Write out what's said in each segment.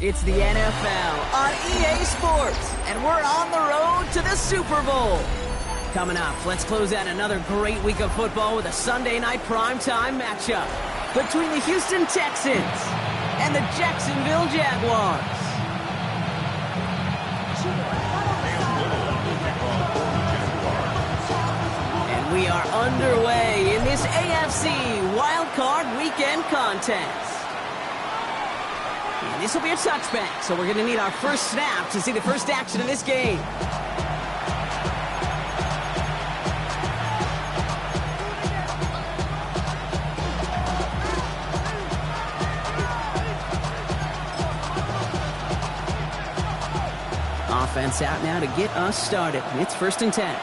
It's the NFL on EA Sports, and we're on the road to the Super Bowl. Coming up, let's close out another great week of football with a Sunday night primetime matchup between the Houston Texans and the Jacksonville Jaguars. And we are underway in this AFC Wildcard Weekend contest. And this will be a touchback, so we're going to need our first snap to see the first action of this game. Offense out now to get us started. It's 1st and 10.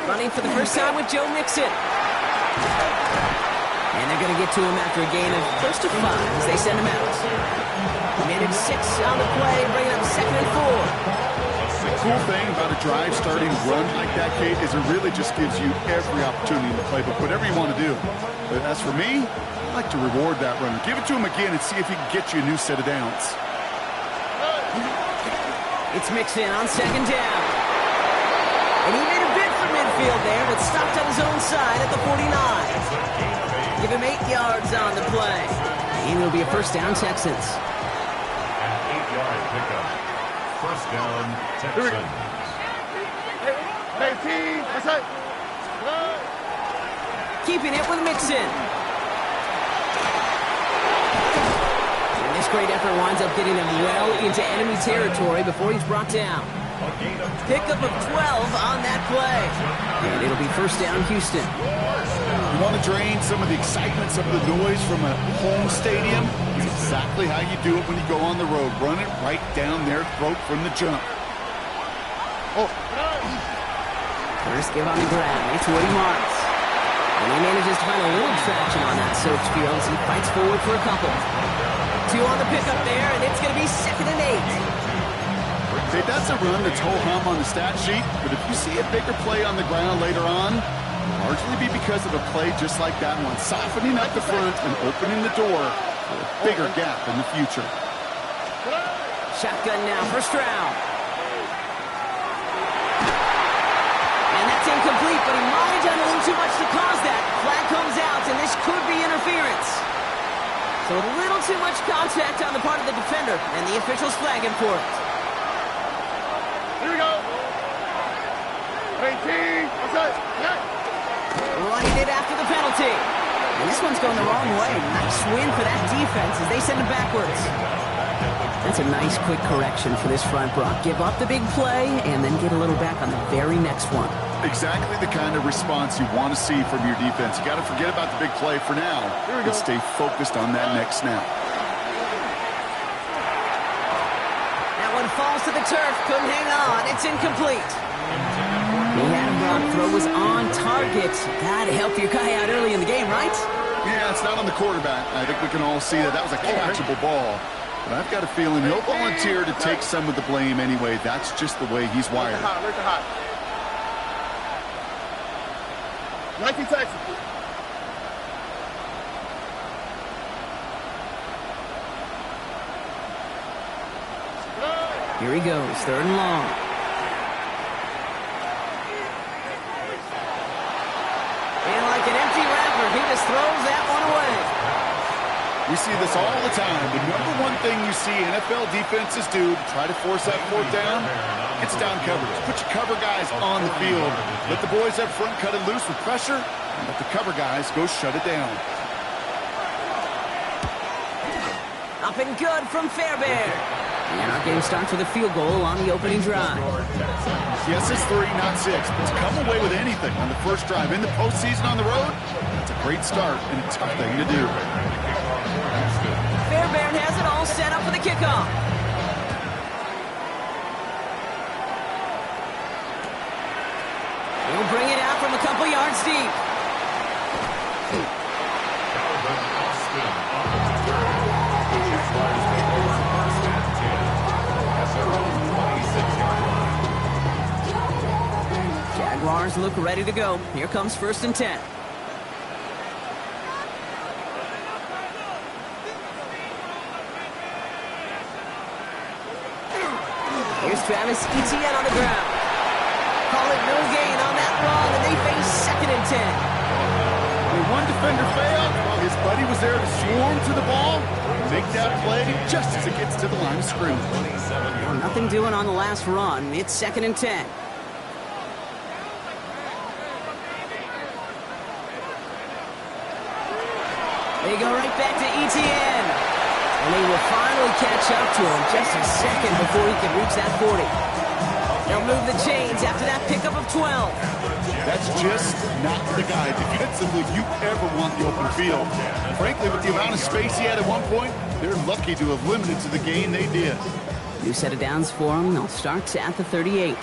Running for the first time with Joe Mixon. And they're going to get to him after a gain of close to 5 as they send him out. Minute 6 on the play, bringing up 2nd and 4. The cool thing about a drive starting run like that, Kate, is it really just gives you every opportunity in the playbook, whatever you want to do. But as for me, I like to reward that runner. Give it to him again and see if he can get you a new set of downs. It's Mixon on 2nd down. And he made a bid for midfield there, but stopped on his own side at the 49. Give him 8 yards on the play. And it'll be a first down, Texans. An 8-yard pickup. First down, Texans. Keeping it with Mixon. And this great effort winds up getting him well into enemy territory before he's brought down. Pickup of 12 on that play. And it'll be first down, Houston. You want to drain some of the excitement, some of the noise from a home stadium? It's exactly how you do it when you go on the road. Run it right down their throat from the jump. First give on the ground. It's Woody Marks. And he manages to find a little traction on that soaked field as he fights forward for a couple. 2 on the pickup there, and it's going to be 2nd and 8. Okay, that's a run that's ho-hum on the stat sheet, but if you see a bigger play on the ground later on, largely be because of a play just like that one, softening up the front and opening the door for a bigger gap in the future. Shotgun now, first round. And that's incomplete, but he might have done a little too much to cause that. Flag comes out, and this could be interference. So a little too much contact on the part of the defender, and the officials flagging for it. Here we go. 18. Running it after the penalty. And this one's going the wrong way. Nice win for that defense as they send it backwards. That's a nice quick correction for this front, Brock. Give up the big play and then get a little back on the very next one. Exactly the kind of response you want to see from your defense. You got to forget about the big play for now and stay focused on that next snap. That one falls to the turf. Couldn't hang on. It's incomplete. He had him, Brock. Throw was on target. Gotta help your guy out early in the game, right? Yeah, it's not on the quarterback. I think we can all see that. That was a catchable ball. But I've got a feeling he'll volunteer to take some of the blame anyway. That's just the way he's wired. Nike Texans. Here he goes, 3rd and long. And like an empty wrapper, he We see this all the time. The number one thing you see NFL defenses do to try to force that fourth down, it's down coverage. Put your cover guys on the field. Let the boys up front cut it loose with pressure, and let the cover guys go shut it down. Up and good from Fairbairn. And our game starts with a field goal on the opening drive. Yes, it's 3, not 6, but to come away with anything on the first drive in the postseason on the road, that's a great start and a tough thing to do. Fairbairn has it all set up for the kickoff. He'll bring it out from a couple yards deep. Jaguars look ready to go. Here comes 1st and 10. Here's Travis Etienne on the ground. Call it no gain on that run, and they face 2nd and 10. When one defender failed, his buddy was there to swarm to the ball, make that play just as it gets to the line of scrimmage. Nothing doing on the last run. It's 2nd and 10. They go right back to Etienne. And they will finally catch up to him just a second before he can reach that 40. They'll move the chains after that pickup of 12. That's just not the guy defensively you ever want the open field. Frankly, with the amount of space he had at one point, they're lucky to have limited to the gain they did. New set of downs for him. They'll start at the 38.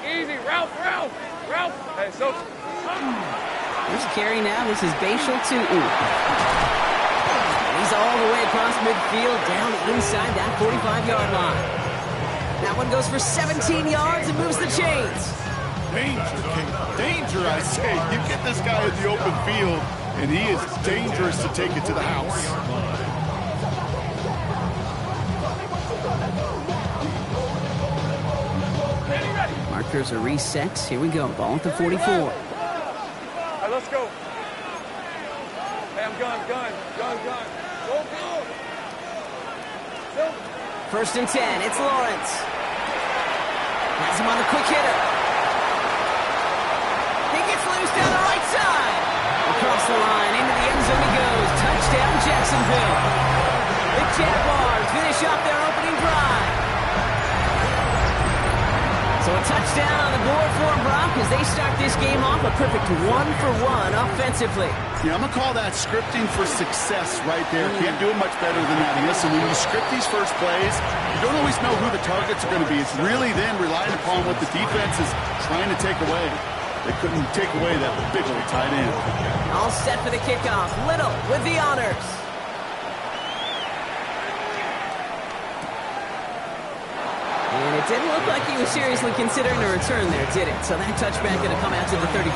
Easy, Ralph. Hey, so... Here's carry now. This is Bashal to He's all the way across midfield, down inside that 45-yard line. That one goes for 17 yards and moves the chains. Danger, King. Danger, I say. You get this guy in the open field, and he is dangerous to take it to the house. Markers are reset. Here we go. Ball at the 44. Hey, let's go. Hey, I'm gun. Go. 1st and 10. It's Lawrence. Has him on the quick hitter. He gets loose down the right side. Across the line, into the end zone he goes. Touchdown, Jacksonville. The Jaguars finish off their opening drive. So a touchdown on the board for Brock as they start this game off a perfect 1-for-1 offensively. Yeah, I'm going to call that scripting for success right there. Can't do it much better than that. And listen, when you script these first plays, you don't always know who the targets are going to be. It's really then relying upon what the defense is trying to take away. They couldn't take away that big old tight end. All set for the kickoff. Little with the honors. And it didn't look like he was seriously considering a return there, did it? So that touchback going to come out to the 35.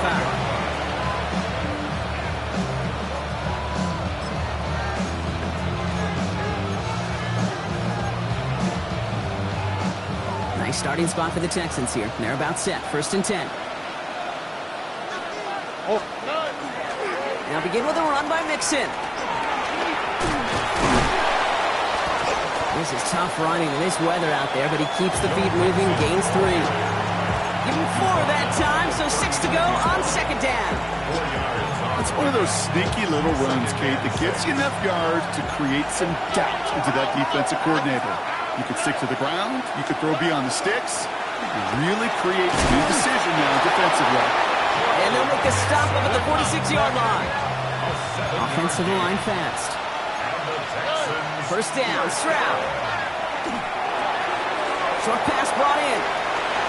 Nice starting spot for the Texans here. They're about set. 1st and 10. Now begin with a run by Mixon. This is tough running in this weather out there, but he keeps the feet moving, gains 3. Give him 4 that time, so 6 to go on 2nd down. It's one of those sneaky little runs, Kate, that gets you enough yards to create some doubt into that defensive coordinator. You could stick to the ground, you could throw beyond the sticks. You really create a new decision now defensively. And they'll make a stop up at the 46-yard line. Offensive line fast. 1st down, Stroud. Short pass brought in.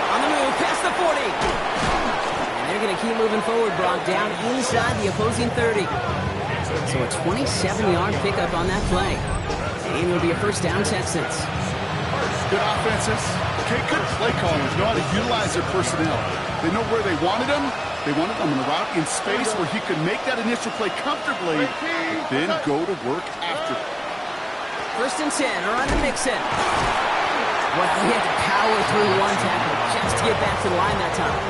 On the move, past the 40. And they're going to keep moving forward, Brock, down inside the opposing 30. So a 27-yard pickup on that play. And it'll be a 1st down, Texans. Good offenses. Okay, good play callers know how to utilize their personnel. They know where they wanted them. They wanted them in the route in space where he could make that initial play comfortably, then go to work after. 1st and 10, around the Mixon. Well, he had to power through one tackle just to get back to the line that time.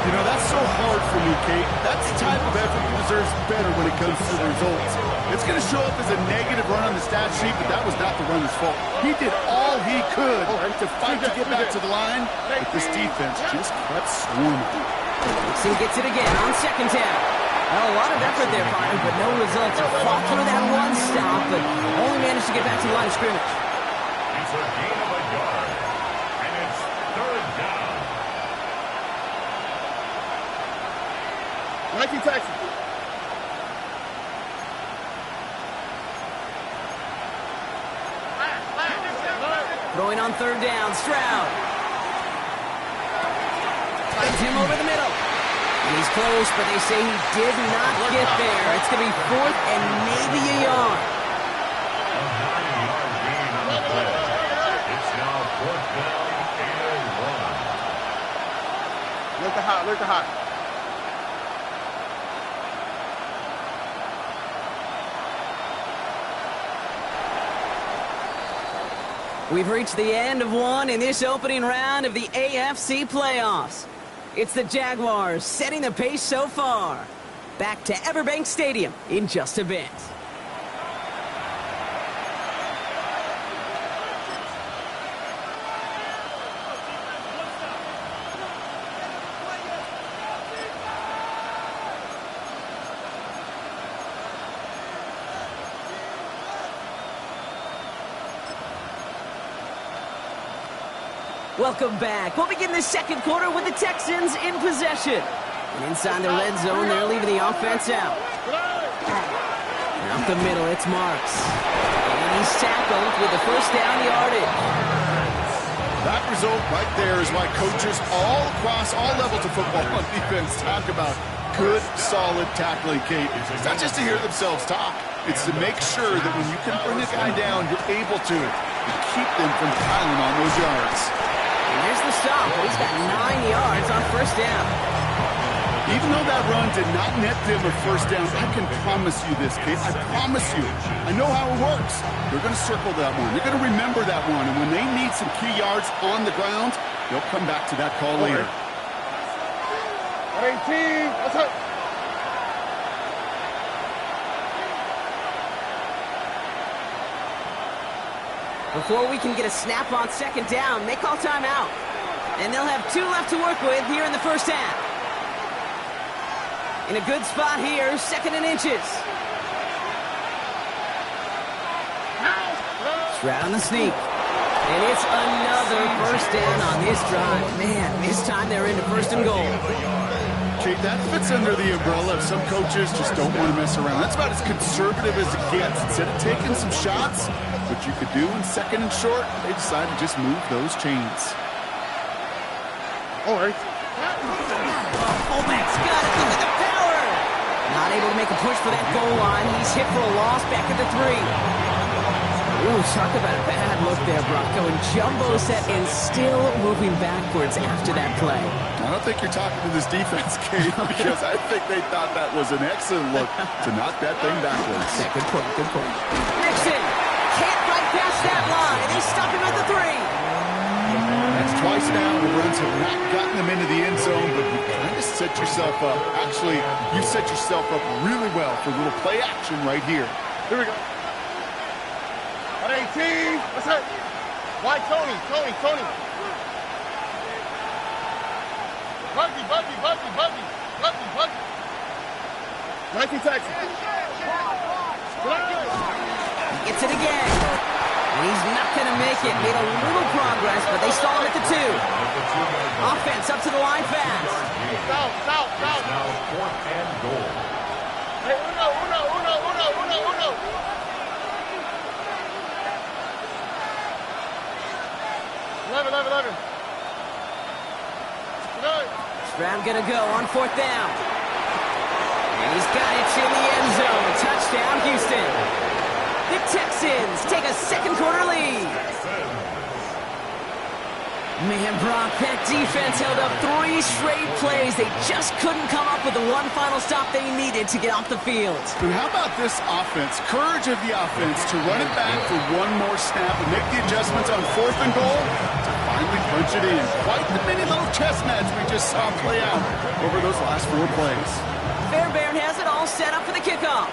You know, that's so hard for me, Kate. That's the type of effort that deserves better when it comes to the results. It's going to show up as a negative run on the stat sheet, but that was not the runner's fault. He did all he could to fight to get back to the line, but this defense just kept swarming. Texan gets it again on second down. Well, a lot of effort there, Byron, but no results. He fought through that one stop, but only managed to get back to the line of scrimmage. It's a gain of a yard, and it's third down. Nike Texans. Throwing on third down, Stroud. Finds him over the middle. And he's close, but they say he did not get there. It's going to be fourth and maybe a yard. A 9-yard gain on the play. It's now fourth down and 1. Look the hot, look the hot. We've reached the end of one in this opening round of the AFC playoffs. It's the Jaguars setting the pace so far. Back to Everbank Stadium in just a bit. Welcome back. We'll begin the second quarter with the Texans in possession. And inside the red zone, they're leaving the offense out. Out the middle, it's Marks. And he's tackled with the first down yardage. That result right there is why coaches all across all levels of football on defense talk about good, solid tackling, Kate. It's not just to hear themselves talk. It's to make sure that when you can bring a guy down, you're able to keep them from piling on those yards. And there's the stop. He's got 9 yards on first down. Even though that run did not net them a first down, I can promise you this, kid. I promise you. I know how it works. They're going to circle that one. They're going to remember that one. And when they need some key yards on the ground, they'll come back to that call later. 18, what's up? Before we can get a snap on second down, they call timeout. And they'll have 2 left to work with here in the first half. In a good spot here, second and inches. Stroud on the sneak. And it's another first down on this drive. Man, this time they're into first and goal. Kate, that fits under the umbrella of some coaches just don't want to mess around. That's about as conservative as it gets. Instead of taking some shots, what you could do in second and short, they decided to just move those chains. All right. Fullback's got it. Look at the power. Not able to make a push for that goal line. He's hit for a loss back at the 3. Ooh, talk about a bad look there, Brock. Going jumbo set and still moving backwards after that play. I don't think you're talking to this defense, Kate, because I think they thought that was an excellent look to knock that thing backwards. Yeah, good point, good point. Nixon can't fight past that line. They stop him at the 3. That's twice now. The runs have not gotten them into the end zone, but you kind of set yourself up. Actually, you set yourself up really well for a little play action right here. Here we go. 18, what's up? Why Tony? Buggy. 19 Texans. Gets it again. And he's not going to make it. Made a little progress, but they stall him at the 2. Offense up to the line fast. South. Now fourth and goal. Hey, uno. 11. Stroud going to go on fourth down. And he's got it in the end zone. Touchdown, Houston. The Texans take a second quarter lead. Man, Brock, that defense held up 3 straight plays. They just couldn't come up with the one final stop they needed to get off the field. And how about this offense? Courage of the offense to run it back for one more snap and make the adjustments on fourth and goal to finally punch punch it in. Quite the mini little chess match we just saw play out over those last 4 plays. Fairbairn has it all set up for the kickoff.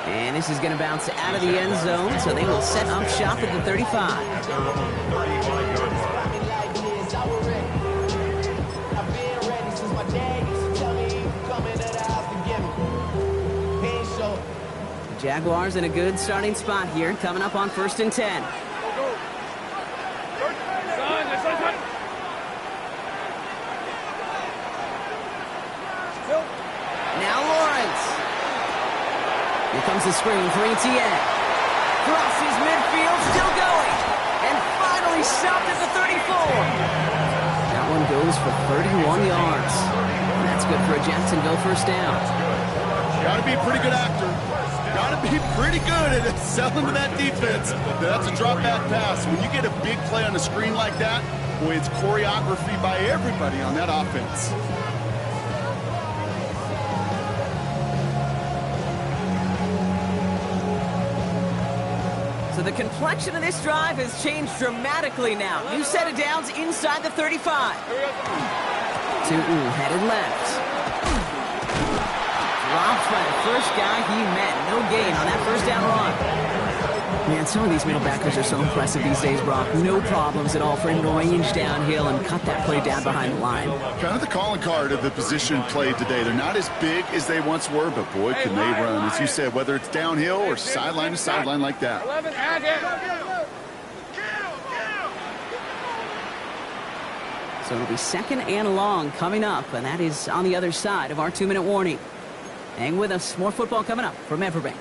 And this is going to bounce out of the end zone, so they will set up shop at the 35. At their own 35-yard line. The Jaguars in a good starting spot here, coming up on 1st and 10. Now Lawrence. Here comes the screen for Etienne. Crosses midfield, still going. And finally stopped at the 34. That one goes for 31 yards. And that's good for a Jacksonville first down. Got to be a pretty good actor. Got to be pretty good at selling to that defense. That's a drop back pass. When you get a big play on a screen like that, boy, it's choreography by everybody on that offense. So the complexion of this drive has changed dramatically now. New set of downs inside the 35. Tootin headed left. Dropped by the first guy he met. No gain on that first down run. Man, some of these middle backers are so impressive these days, Brock. No problems at all for him to range downhill and cut that play down behind the line. Kind of the calling card of the position played today. They're not as big as they once were, but boy, can they run. As you said, whether it's downhill or sideline to sideline like that. So it'll be 2nd and long coming up, and that is on the other side of our 2-minute warning. Hang with us. More football coming up from Everbank.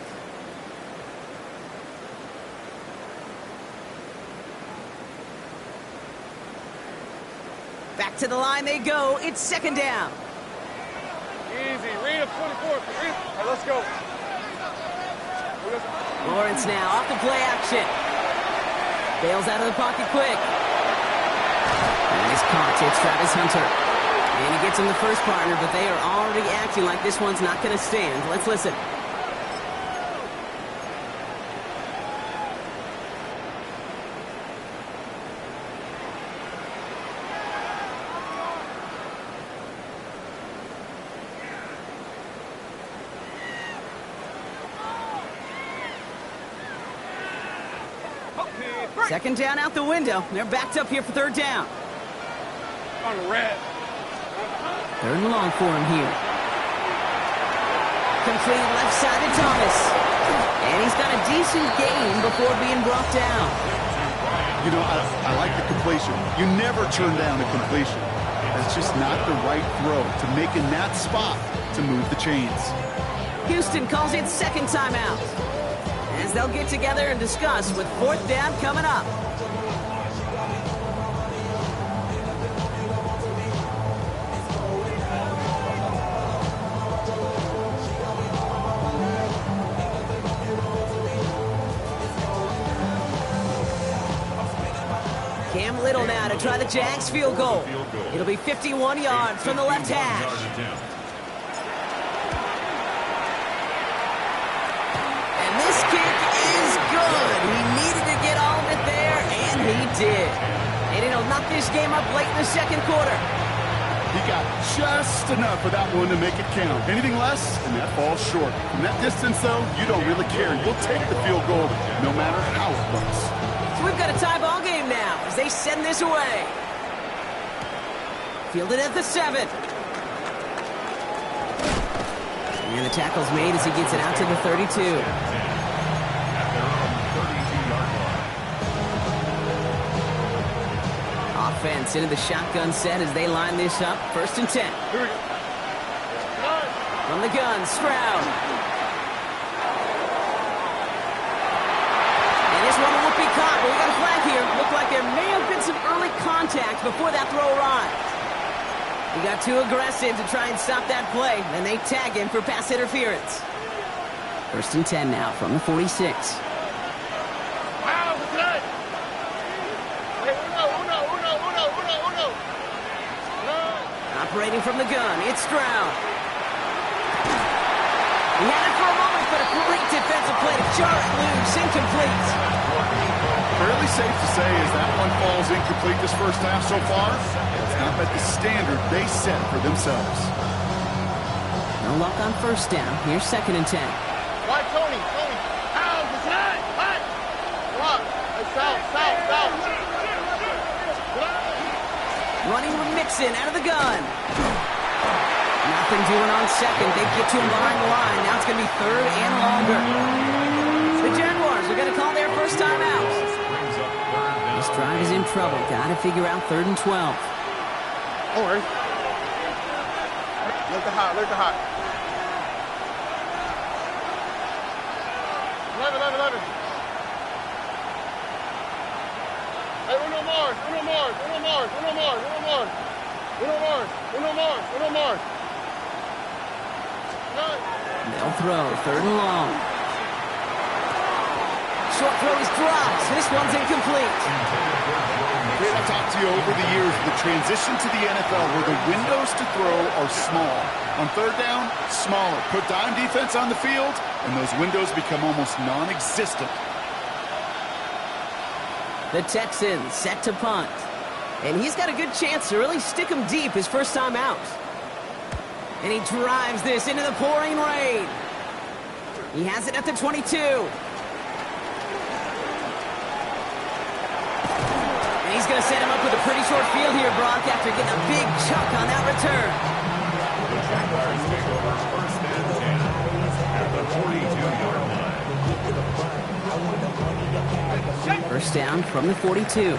Back to the line they go. It's 2nd down. Easy. Read up 24. Hey, let's go. Lawrence now off the play action. Bails out of the pocket quick. Nice catch. It's Travis Hunter. And he gets him the first partner, but they are already acting like this one's not going to stand. Let's listen. Second down out the window. They're backed up here for 3rd down. On the red. 3rd and long for him here. Complete left side to Thomas. And he's got a decent gain before being brought down. You know, I like the completion. You never turn down a completion. That's just not the right throw to make in that spot to move the chains. Houston calls it 2nd timeout, as they'll get together and discuss with 4th down coming up. Cam Little now to try the Jags field goal. It'll be 51 yards from the left hash. And this kick is good. He needed to get all of it there, and he did. And it'll knock this game up late in the 2nd quarter. He got just enough of that one to make it count. Anything less, and that falls short. From that distance, though, you don't really care. You'll take the field goal no matter how it looks. So we've got a tie ball game now as they send this away. Fielded at the 7. And the tackle's made as he gets it out to the 32. At their own 32-yard line. Offense into the shotgun set as they line this up. 1st and 10. From the gun, Stroud. And this one won't be caught, but we got a flag here. Looked like there may have been some early contact before that throw arrived. He got too aggressive to try and stop that play, and they tag him for pass interference. 1st and 10 now from the 46. Wow, good. Hey, uno. Operating from the gun, it's Stroud. He had it for a moment, but a great defensive play to jar it loose, incomplete. Fairly safe to say as that one falls ball's incomplete this first half so far. It's not met the standard they set for themselves. No luck on first down. Here's 2nd and 10. Why, Tony? Out, it's not. What? What? It's out. Running with Mixon out of the gun. Nothing doing on second. They get to him behind the line. Now it's going to be 3rd and longer. The Jaguars are going to call their first time out. This drive is in trouble. Got to figure out 3rd and 12. Don't worry. Look the hot. 11. Hey, Uno Mars. They'll throw. 3rd and long. Short throw is dropped. This one's incomplete. I've talked to you over the years, the transition to the NFL where the windows to throw are small. On 3rd down, smaller. Put dime defense on the field, and those windows become almost non-existent. The Texans set to punt. And he's got a good chance to really stick him deep his first time out. And he drives this into the pouring rain. He has it at the 22. And he's going to set him up with a pretty short field here, Brock, after getting a big chunk on that return. The Jaguars take over 1st and 10 at the 42-yard line. First down from the 42.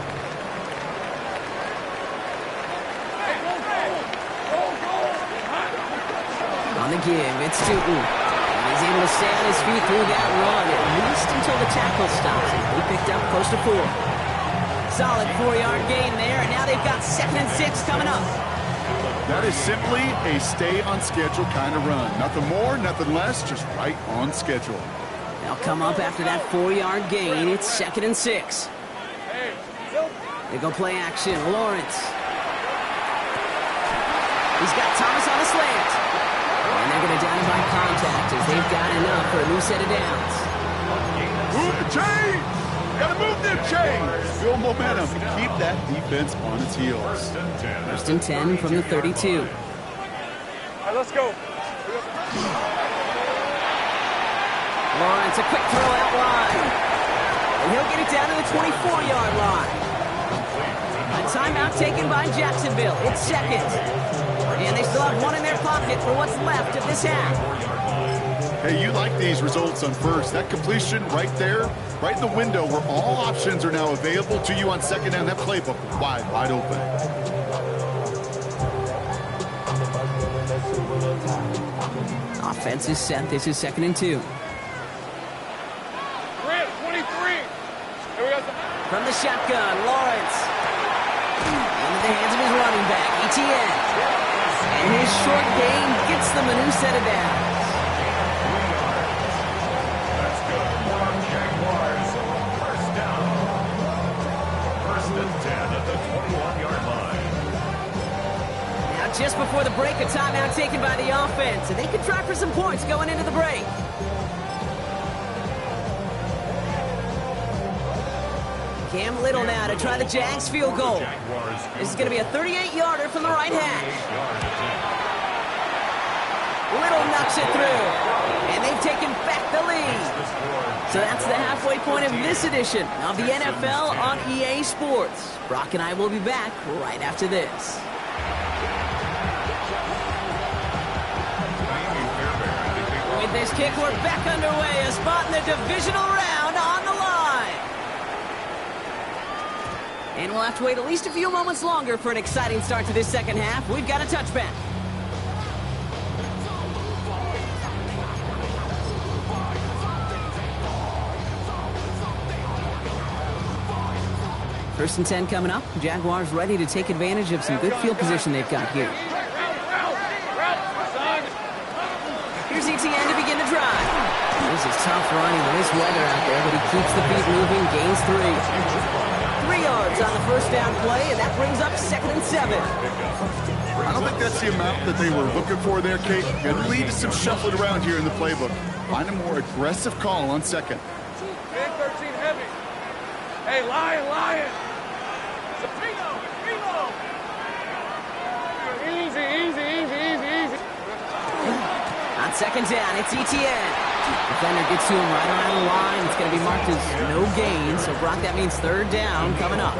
On the give, it's Stoughton. And he's able to stay on his feet through that run, at least until the tackle stops him. He picked up close to 4. Solid 4-yard gain there, and now they've got 2nd and 6 coming up. That is simply a stay-on-schedule kind of run. Nothing more, nothing less, just right on schedule. They'll come up after that 4-yard gain. It's 2nd and 6. They go play action. Lawrence. He's got Thomas on a slant. And they're going to down him by contact as they've got enough for a new set of downs. Move the chains! Gotta move them chains! Build momentum and keep that defense on its heels. 1st and 10 from the 32. All right, let's go. Lawrence, a quick throw out wide. And he'll get it down to the 24-yard line. A timeout taken by Jacksonville. It's 2nd. And they still have one in their pocket for what's left of this half. Hey, you like these results on first. That completion right there, right in the window where all options are now available to you on 2nd down. That playbook wide open. Offense is set. This is 2nd and 2. Grant, 23. From the shotgun, Lawrence. Into the hands of his running back, ETN. And his short gain gets them a new set of downs. That's good for Jaguars. 1st down. 1st and 10 at the 21-yard line. Now, just before the break, a timeout taken by the offense, and they can try for some points going into the break. Cam Little now to try the Jags field goal. This is going to be a 38-yarder from the right hash. Little knocks it through, and they've taken back the lead. So that's the halfway point of this edition of the NFL on EA Sports. Brock and I will be back right after this. With this kick, we're back underway. A spot in the divisional round on the line. And we'll have to wait at least a few moments longer for an exciting start to this second half. We've got a touchback. First and 10 coming up. Jaguars ready to take advantage of some good field position they've got here. Here's ETN to begin the drive. This is tough running with this weather out there, but he keeps the feet moving, gains 3. 3 yards on the first down play, and that brings up 2nd and 7. I don't think that's the amount that they were looking for there, Kate. Going to lead to some shuffling around here in the playbook. Find a more aggressive call on 2nd. Big 13 heavy. Hey, Lion. second down. It's ETN. Defender gets to him right around the line. It's going to be marked as no gain. So, Brock, that means third down coming up.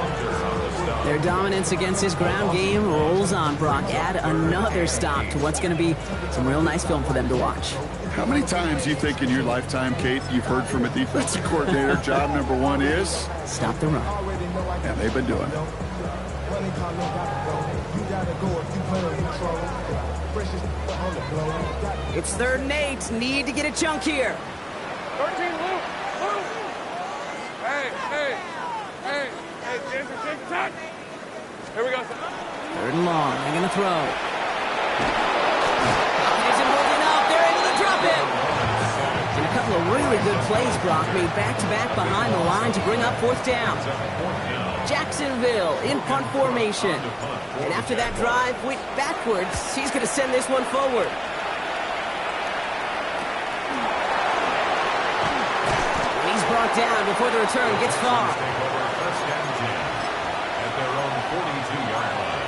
Their dominance against his ground game rolls on, Brock. Add another stop to what's going to be some real nice film for them to watch. How many times do you think in your lifetime, Kate, you've heard from a defensive coordinator, job number one is? Stop the run. And they've been doing it. It's 3rd and 8. Need to get a chunk here. 13, Luke. Hey, Jensen, touch. Here we go. 3rd and long. They're going to throw. Isn't holding up. They're able to drop it. And a couple of really good plays, Brock, made back-to-back behind the line to bring up 4th down. Jacksonville in punt formation. And after that drive went backwards, he's going to send this one forward. And he's brought down before the return gets far. First down 10 at their own 42-yard line.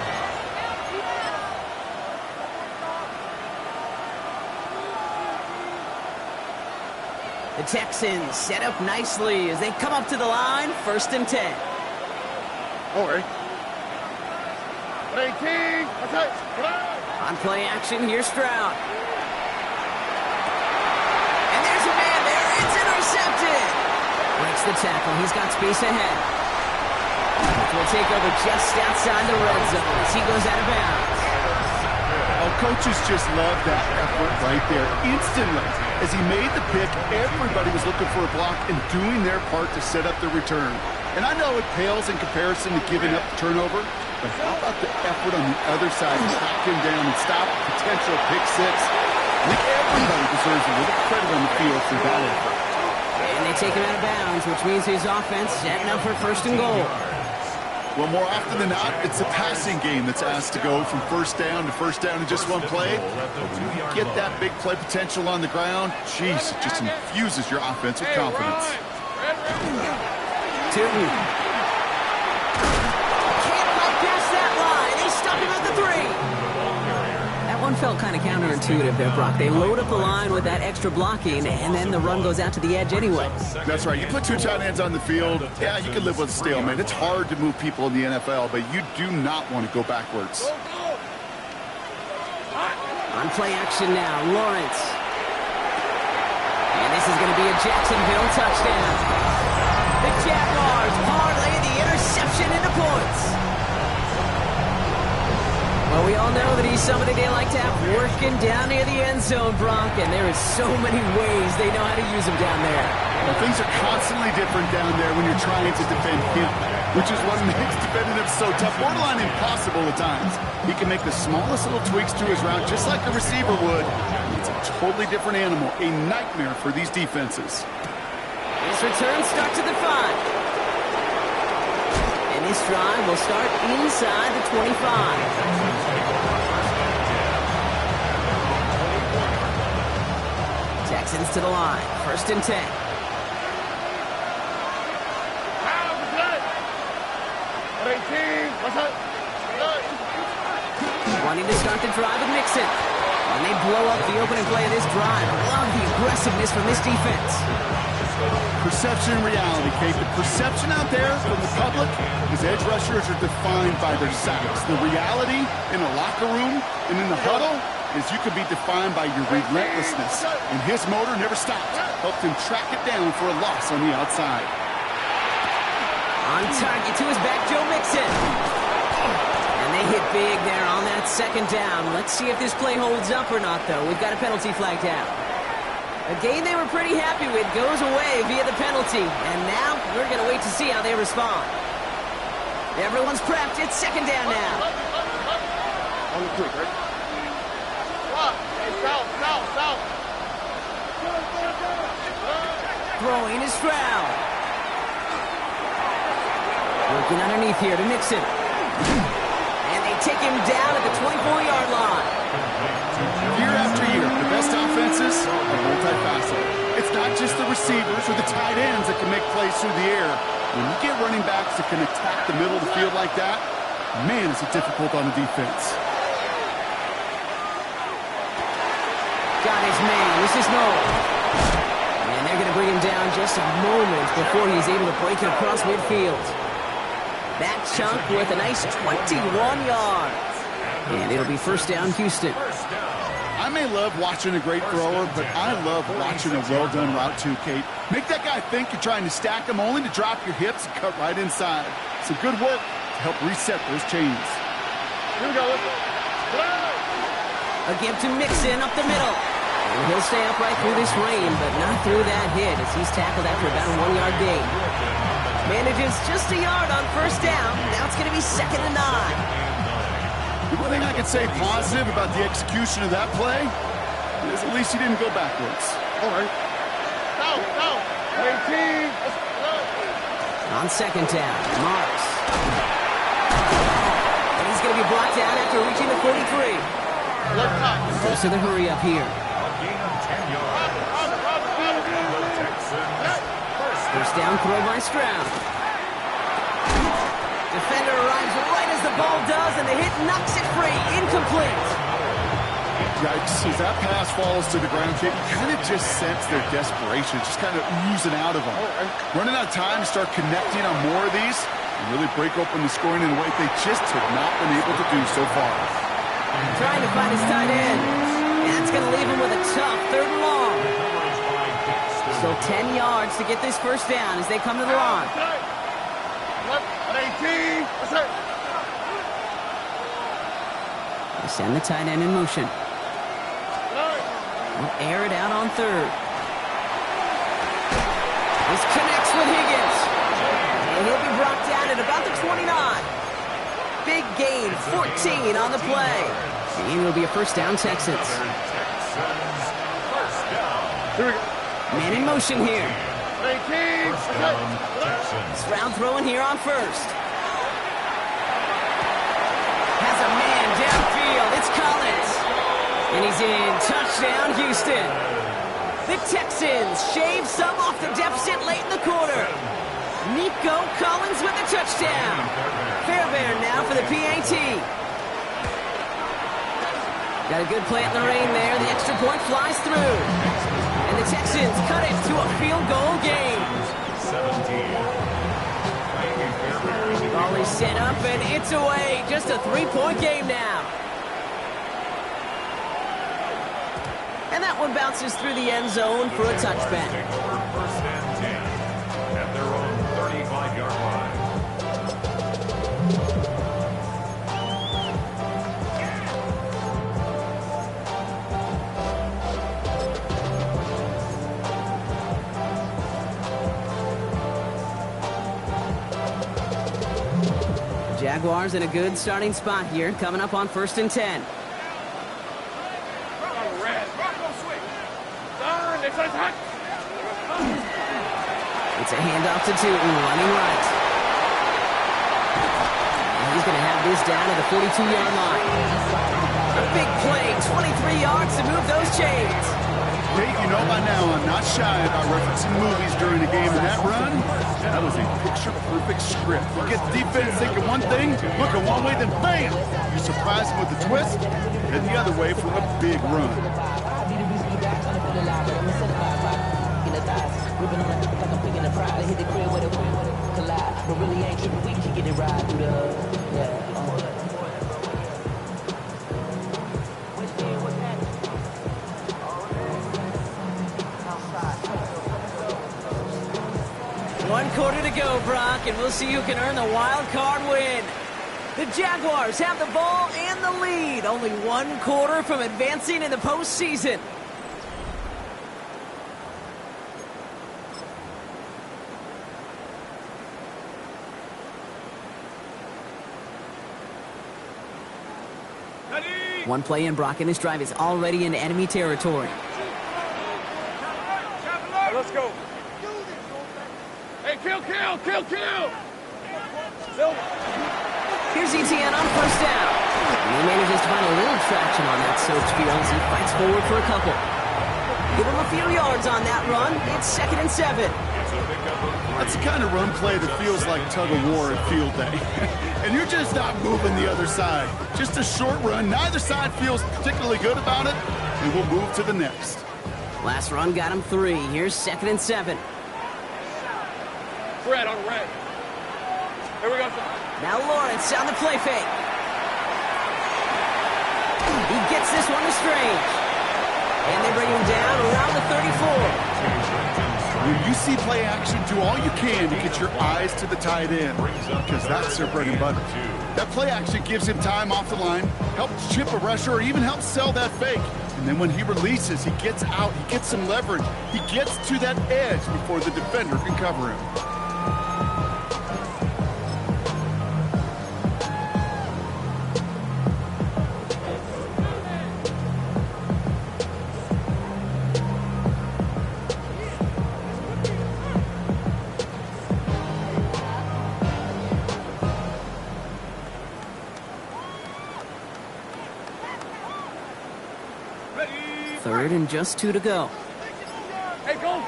The Texans set up nicely as they come up to the line, 1st and 10. All right. 18. On play action, here's Stroud. And there's a man there. It's intercepted. Breaks the tackle. He's got space ahead. Will take over just outside the red zone as he goes out of bounds. Oh, coaches just love that effort right there. Instantly, as he made the pick, everybody was looking for a block and doing their part to set up the return. And I know it pales in comparison to giving up the turnover, but how about the effort on the other side to track him down and stop a potential pick six? I think everybody deserves a little credit on the field for that effort. And they take him out of bounds, which means his offense setting up for 1st and goal. Well, more often than not, it's the passing game that's asked to go from 1st down to 1st down in just one play. When you get that big play potential on the ground, geez, it just infuses your offense with confidence. 2. Can't quite pass that line. They stop him at the 3. That one felt kind of counterintuitive there, Brock. They load up the line with that extra blocking, and then the run goes out to the edge anyway. That's right. You put 2 tight ends on the field, yeah, you can live with a stalemate. It's hard to move people in the NFL, but you do not want to go backwards. On play action now, Lawrence. And this is going to be a Jacksonville touchdown. The Jaguars parlay the interception into points. Well, we all know that he's somebody they like to have working down near the end zone, Brock, and there is so many ways they know how to use him down there. Well, things are constantly different down there when you're trying to defend him, which is what makes defending him so tough, borderline impossible at times. He can make the smallest little tweaks to his route, just like a receiver would. It's a totally different animal, a nightmare for these defenses. This return starts at the 5. And this drive will start inside the 25. Texans to the line. 1st and 10. Wanting to start the drive with Mixon. And they blow up the opening play of this drive. I love the aggressiveness from this defense. Perception and reality, Kate. The perception out there from the public is edge rushers are defined by their sacks. The reality in a locker room and in the huddle is you could be defined by your relentlessness. And his motor never stopped. Helped him track it down for a loss on the outside. On target to his back, Joe Mixon. And they hit big there on that 2nd down. Let's see if this play holds up or not, though. We've got a penalty flag down. A game they were pretty happy with goes away via the penalty. And now we're going to wait to see how they respond. Everyone's prepped. It's 2nd down now. On the quick, right? South. Throwing is Stroud. Working underneath here to Mixon. And they take him down at the 24-yard line. Year after year, the best offenses are multifaceted. It's not just the receivers or the tight ends that can make plays through the air. When you get running backs that can attack the middle of the field like that, man, is it difficult on the defense. Got his man. This is Noel. And they're going to bring him down just a moment before he's able to break it across midfield. That chunk worth a nice 21 yards. And it'll be first down, Houston. I may love watching a great thrower, but I love watching a well-done route too, Kate. Make that guy think you're trying to stack him only to drop your hips and cut right inside. Some good work to help reset those chains. Here we go. A give to Mixon up the middle. And he'll stay up right through this rain, but not through that hit as he's tackled after about a 1-yard gain. Manages just a yard on first down. Now it's going to be 2nd and 9. The one thing I can say positive about the execution of that play is at least he didn't go backwards. All right. Go. 18. On 2nd down, Marks. And he's going to be brought down after reaching the 43. Left top. Close to the hurry up here. First down throw by Stroud. Defender arrives right as the ball does, and the hit knocks it free. Incomplete. Yikes, as that pass falls to the ground, Kate, you kind of just sense their desperation, just kind of oozing out of them. Running out of time to start connecting on more of these and really break open the scoring in a way they just have not been able to do so far. Trying to find his tight end. That's going to leave him with a tough 3rd and long. So 10 yards to get this first down as they come to the line. 18. What's that? They send the tight end in motion. We'll air it out on 3rd. This connects with Higgins. And he'll be brought down at about the 29. Big gain, 14 on the play. And it'll be a first down, Texans. Here we go. Man in motion here. 18. Stroud throwing here on 1st. Has a man downfield. It's Collins. And he's in. Touchdown, Houston. The Texans shave some off the deficit late in the quarter. Nico Collins with the touchdown. Fairbairn now for the PAT. Got a good play in the rain there. The extra point flies through. And the Texans cut it to a field goal game. 17. Ball is set up and it's away. Just a 3-point game now. And that one bounces through the end zone for a touchback. First and 10 at their own 35-yard line. Jaguars in a good starting spot here, coming up on 1st and 10. It's a handoff to Tootin, running right. And he's going to have this down at the 42-yard line. A big play, 23 yards to move those chains. Kate, you know by now I'm not shy about referencing movies during a game, and that run, that was a picture-perfect script. You get the defense thinking one thing, looking one way, then bam! You surprise them with a twist, and the other way for a big run. One quarter to go, Brock, and we'll see who can earn the wild card win. The Jaguars have the ball and the lead. Only 1 quarter from advancing in the postseason. One play in, Brock, and this drive is already in enemy territory. Let's go. Hey, kill. Here's ETN on first down. And he manages to find a little traction on that search field as he fights forward for a couple. Give him a few yards on that run. It's 2nd and 7. It's a pickup That's the kind of run play that feels like tug-of-war at field day. And you're just not moving the other side. Just a short run. Neither side feels particularly good about it, and we'll move to the next. Last run got him 3. Here's 2nd and 7. Red on red. Here we go. Now Lawrence on the play fake. He gets this one to Strange. And they bring him down around the 34. When you see play action, do all you can to get your eyes to the tight end, because that's their bread and butter. That play action gives him time off the line, helps chip a rusher, or even helps sell that fake. And then when he releases, he gets out, he gets some leverage. He gets to that edge before the defender can cover him. Third and just 2 to go. Hey, go!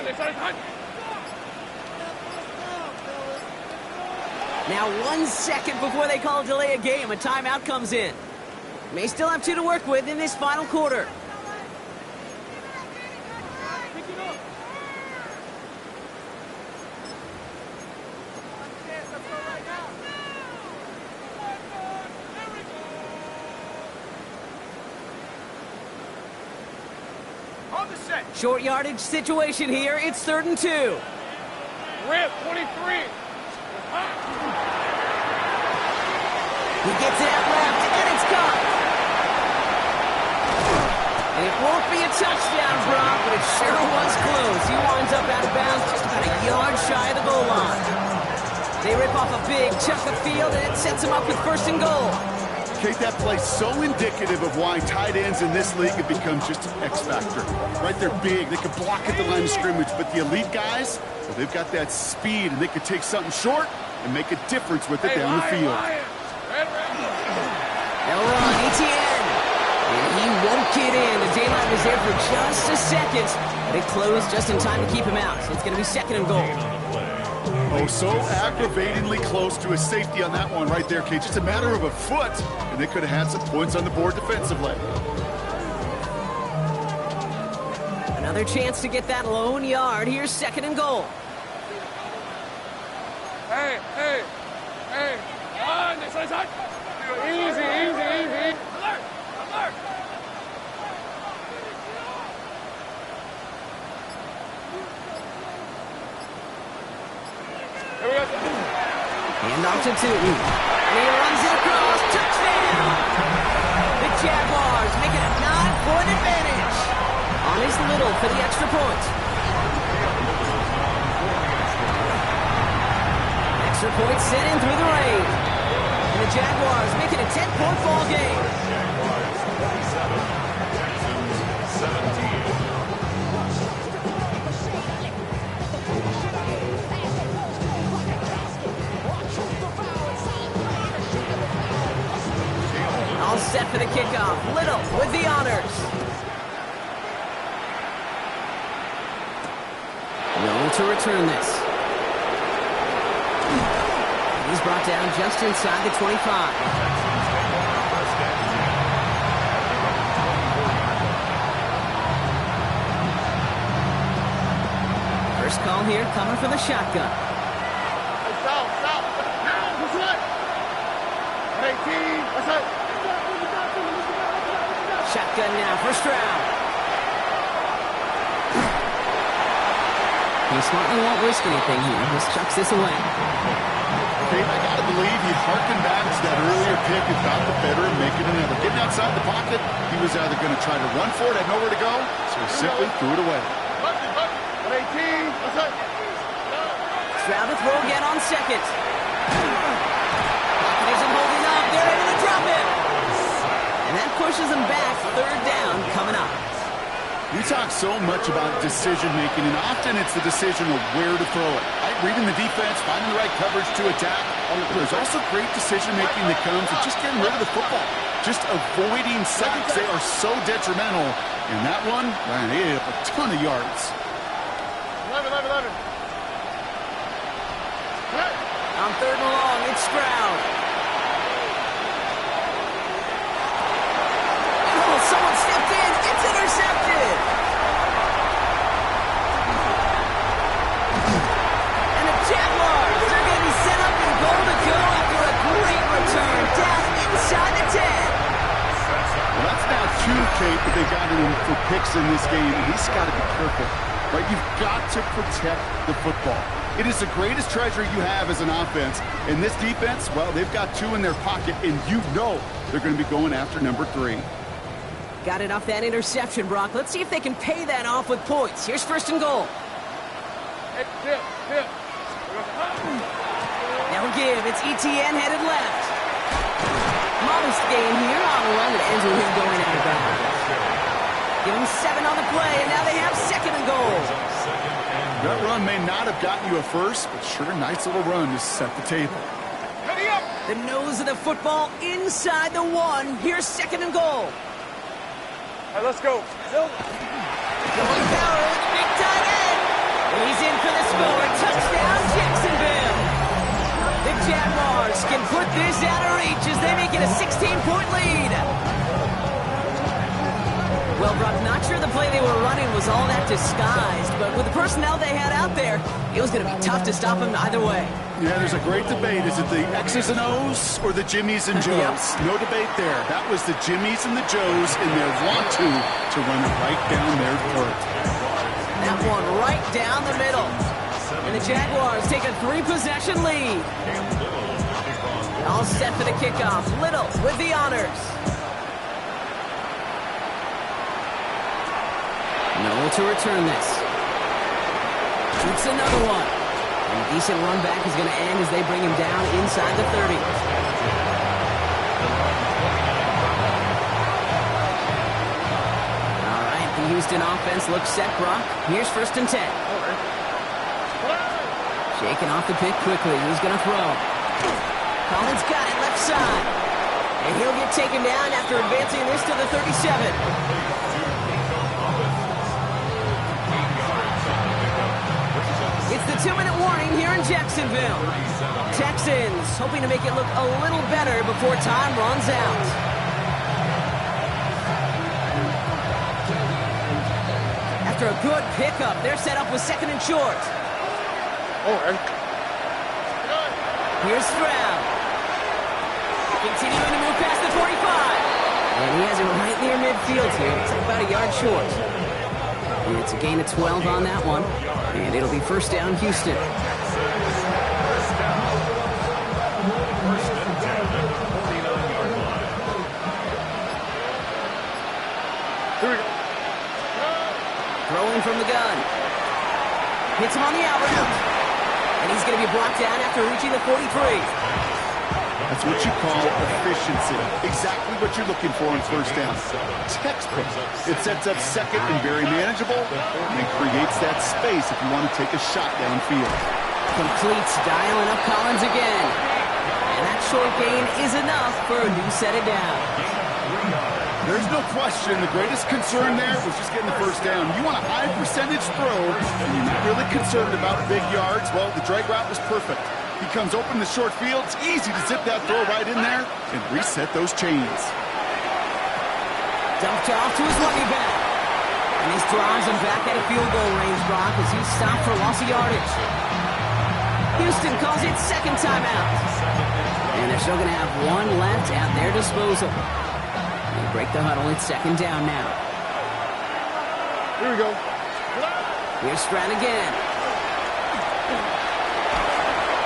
It's on time. Now 1 second before they call delay a game, a timeout comes in. May still have 2 to work with in this final quarter. Short yardage situation here. It's 3rd and 2. Rip, 23. He gets it out left, and it's caught. And it won't be a touchdown, Brock, but it sure was close. He winds up out of bounds just about a yard shy of the goal line. They rip off a big chunk of field, and it sets him up with 1st and goal. Kate, that play so indicative of why tight ends in this league have become just an X factor. Right, they're big, they can block at the line of scrimmage, but the elite guys, well, they've got that speed, and they can take something short and make a difference with it down the field. They'll run, ETN, and he won't get in. The daylight was there for just a second, but it closed just in time to keep him out. So it's going to be 2nd and goal. Oh, so aggravatingly close to a safety on that one right there, Kate. Just a matter of a foot, and they could have had some points on the board defensively. Another chance to get that lone yard. Here's 2nd and goal. Hey. On this side. Easy. Alert. Here we go. Hand off to Tootin. And he runs it across. Touchdown! The Jaguars make it a 9-point advantage. On his Little for the extra point. Extra point sent in through the rain. And the Jaguars make it a 10-point ball game. Jaguars 27, Texans 17. All set for the kickoff. Little with the honors. Little to return this. He's brought down just inside the 25. First call here coming from the shotgun. Stop. Now, who's what? 18. What's up? Shotgun now for Stroud. He smartly won't risk anything here. Just chucks this away. Okay, I got to believe he harkened back to that earlier pick and got the better and making another. Getting outside the pocket, he was either going to try to run for it, had nowhere to go, so he simply threw it away. 18. What's up? Stroud to throw again on 2nd. Pocket isn't holding up. They're able to drop it. And that pushes them back. 3rd down coming up. We talk so much about decision-making, and often it's the decision of where to throw it. Right? Reading the defense, finding the right coverage to attack. There's also great decision-making that comes with just getting rid of the football. Just avoiding sacks. They are so detrimental. And that one, man, he hit a ton of yards. 11. On 3rd and long, it's Stroud. Oh, someone stepped in. It's intercepted. And the Jaguars are going to be set up in goal to go after a great return down inside the 10. Well, that's now 2, Kate, that they got him for picks in this game, and he's got to be careful. Right? You've got to protect the football. It is the greatest treasure you have as an offense. And this defense, well, they've got 2 in their pocket, and you know they're going to be going after number 3. Got it off that interception, Brock. Let's see if they can pay that off with points. Here's 1st and goal. Now give. It's ETN headed left. Modest gain here on a run that ends with him going out of bounds. Give him 7 on the play, and now they have 2nd and goal. That run may not have gotten you a first, but sure, nice little run to set the table. The nose of the football inside the 1. Here's 2nd and goal. All right, let's go. Going power with the big tight end. He's in for the score. Touchdown, Jacksonville. The Jaguars can put this out of reach as they make it a 16-point lead. Well, Brock, not sure the play they were running was all that disguised, but with the personnel they had out there, it was going to be tough to stop them either way. Yeah, there's a great debate. Is it the X's and O's or the Jimmies and Joes? Yep. No debate there. That was the Jimmies and the Joes in their want-to run it right down their throat. That one right down the middle. And the Jaguars take a 3-possession lead. All set for the kickoff. Little with the honors. Noel to return this. Shoots another one. And a decent run back is going to end as they bring him down inside the 30. All right, the Houston offense looks set, Brock. Here's 1st and 10. Shaking off the pick quickly. He's going to throw. Collins got it left side. And he'll get taken down after advancing this to the 37. It's the 2-minute warning here in Jacksonville. Texans hoping to make it look a little better before time runs out. After a good pickup, they're set up with 2nd and short. Here's Stroud. Continuing to move past the 45. And he has it right near midfield here. It's about a yard short. And it's a gain of 12 on that one. And it'll be 1st down, Houston. Throwing from the gun. Hits him on the out route. And he's going to be brought down after reaching the 43. That's what you call efficiency. Exactly what you're looking for on 1st down. Textbook. It sets up 2nd and very manageable, and it creates that space if you want to take a shot downfield. Completes, dialing up Collins again. And that short gain is enough for a new set it down. There's no question the greatest concern there was just getting the 1st down. You want a high percentage throw, and you're not really concerned about big yards. Well, the drag route was perfect. He comes open the short field. It's easy to zip that throw right in there and reset those chains. Dumped off to his running back. And this drives him back at a field goal range, Brock, as he's stopped for loss of yardage. Houston calls it 2nd timeout. And they're still going to have 1 left at their disposal. They break the huddle. It's 2nd down now. Here we go. Here's Stroud again.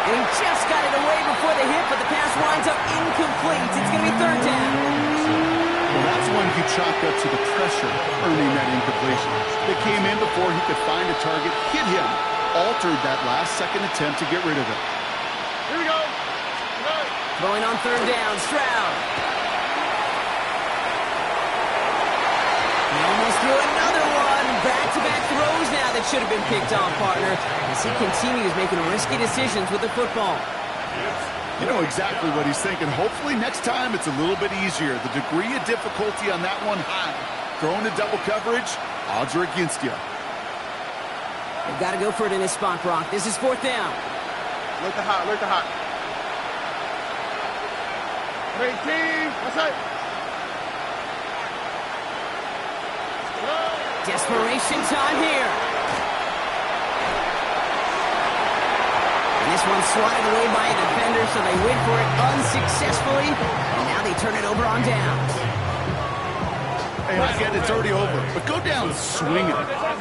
And he just got it away before the hit, but the pass winds up incomplete. It's going to be 3rd down. Well, that's one he chalked up to the pressure, earning that incompletion. They came in before he could find a target, hit him, altered that last-second attempt to get rid of it. Here we go. Throwing on 3rd down, Stroud. He almost threw another one. Back-to-back throws now that should have been picked off, partner, as he continues making risky decisions with the football. You know exactly what he's thinking. Hopefully next time it's a little bit easier. The degree of difficulty on that one high. Throwing to double coverage, odds are against you. You've got to go for it in this spot, Brock. This is 4th down. Alert the hot, alert the hot. 18, what's that? Desperation time here. And this one's swatted away by a defender, so they wait for it unsuccessfully. And now they turn it over on downs. Hey, I get it's already over, but go down swinging.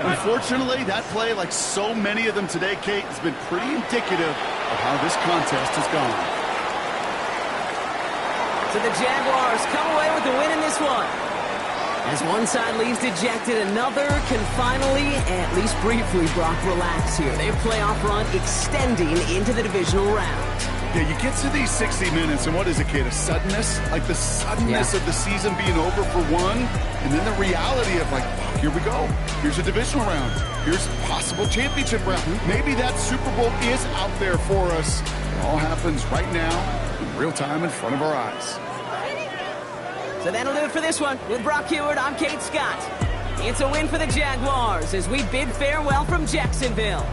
Unfortunately, that play, like so many of them today, Kate, has been pretty indicative of how this contest has gone. So the Jaguars come away with the win in this one. As one side leaves dejected, another can finally, at least briefly, Brock, relax here. Their playoff run extending into the divisional round. Yeah, you get to these 60 minutes, and what is it, Kate? A suddenness? Like the suddenness of the season being over for one, and then the reality of, like, here we go. Here's a divisional round. Here's a possible championship round. Maybe that Super Bowl is out there for us. It all happens right now, in real time in front of our eyes. So that'll do it for this one. With Brock Heward, I'm Kate Scott. It's a win for the Jaguars as we bid farewell from Jacksonville.